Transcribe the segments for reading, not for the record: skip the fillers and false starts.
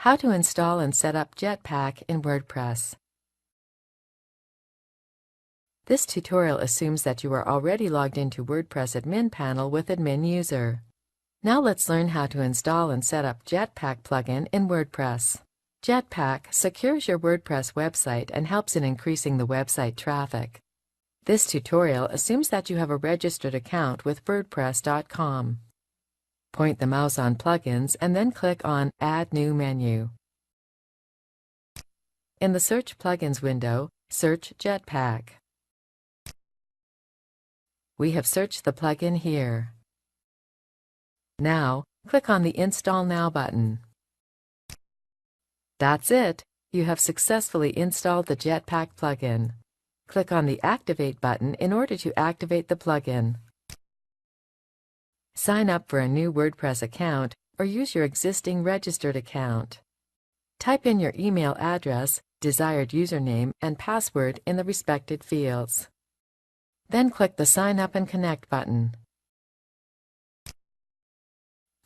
How to install and set up JetPack in WordPress. This tutorial assumes that you are already logged into WordPress admin panel with admin user. Now let's learn how to install and set up JetPack plugin in WordPress. JetPack secures your WordPress website and helps in increasing the website traffic. This tutorial assumes that you have a registered account with WordPress.com. Point the mouse on Plugins and then click on Add New Menu. In the Search Plugins window, search JetPack. We have searched the plugin here. Now, click on the Install Now button. That's it! You have successfully installed the JetPack plugin. Click on the Activate button in order to activate the plugin. Sign up for a new WordPress account or use your existing registered account. Type in your email address, desired username, and password in the respected fields. Then click the Sign Up and Connect button.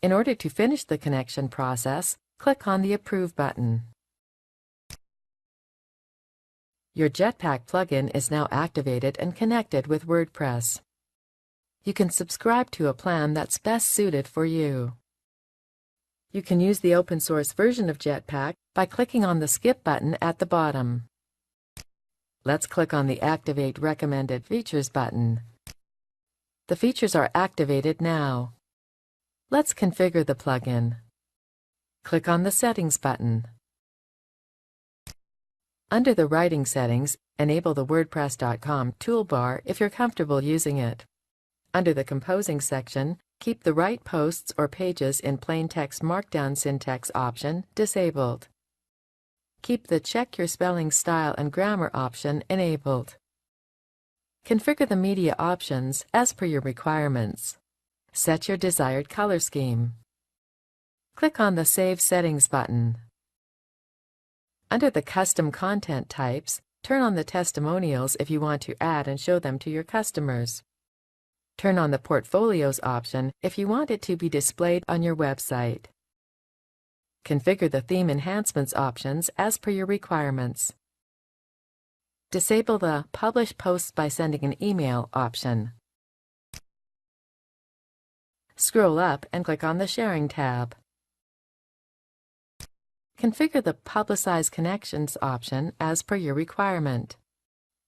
In order to finish the connection process, click on the Approve button. Your JetPack plugin is now activated and connected with WordPress. You can subscribe to a plan that's best suited for you. You can use the open source version of JetPack by clicking on the Skip button at the bottom. Let's click on the Activate Recommended Features button. The features are activated now. Let's configure the plugin. Click on the Settings button. Under the Writing settings, enable the WordPress.com toolbar if you're comfortable using it. Under the Composing section, keep the Write Posts or Pages in Plain Text Markdown Syntax option disabled. Keep the Check Your Spelling Style and Grammar option enabled. Configure the media options as per your requirements. Set your desired color scheme. Click on the Save Settings button. Under the Custom Content Types, turn on the testimonials if you want to add and show them to your customers. Turn on the Portfolios option if you want it to be displayed on your website. Configure the Theme Enhancements options as per your requirements. Disable the Publish Posts by Sending an Email option. Scroll up and click on the Sharing tab. Configure the Publicize Connections option as per your requirement.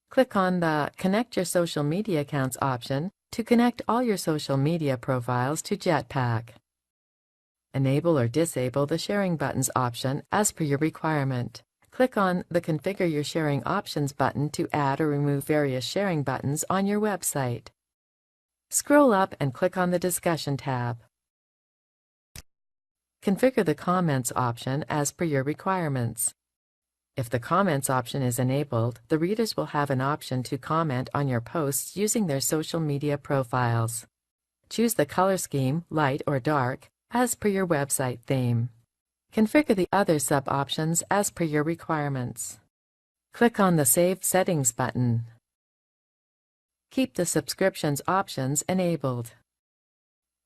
Click on the Connect Your Social Media Accounts option to connect all your social media profiles to JetPack. Enable or disable the Sharing Buttons option as per your requirement. Click on the Configure Your Sharing Options button to add or remove various sharing buttons on your website. Scroll up and click on the Discussion tab. Configure the Comments option as per your requirements. If the Comments option is enabled, the readers will have an option to comment on your posts using their social media profiles. Choose the color scheme, light or dark, as per your website theme. Configure the other sub-options as per your requirements. Click on the Save Settings button. Keep the Subscriptions options enabled.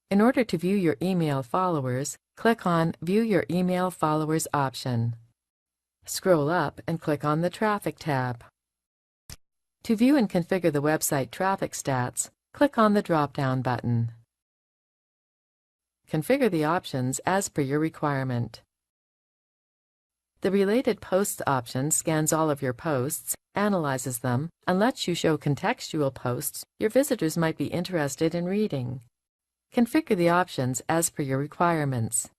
In order to view your email followers, click on View Your Email Followers option. Scroll up and click on the Traffic tab. To view and configure the website traffic stats, click on the drop-down button. Configure the options as per your requirement. The Related Posts option scans all of your posts, analyzes them, and lets you show contextual posts your visitors might be interested in reading. Configure the options as per your requirements.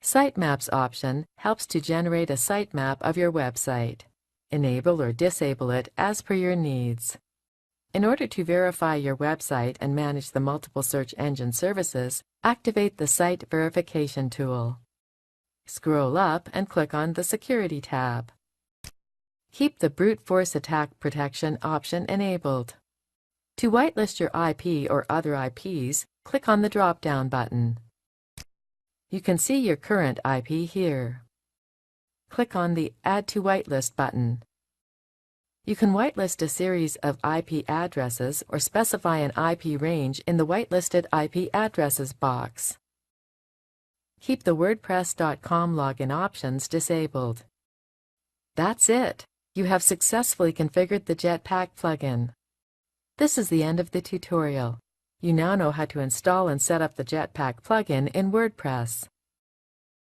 Sitemaps option helps to generate a sitemap of your website. Enable or disable it as per your needs. In order to verify your website and manage the multiple search engine services, activate the Site Verification tool. Scroll up and click on the Security tab. Keep the Brute Force Attack Protection option enabled. To whitelist your IP or other IPs, click on the drop-down button. You can see your current IP here. Click on the Add to Whitelist button. You can whitelist a series of IP addresses or specify an IP range in the Whitelisted IP Addresses box. Keep the WordPress.com login options disabled. That's it! You have successfully configured the JetPack plugin. This is the end of the tutorial. You now know how to install and set up the JetPack plugin in WordPress.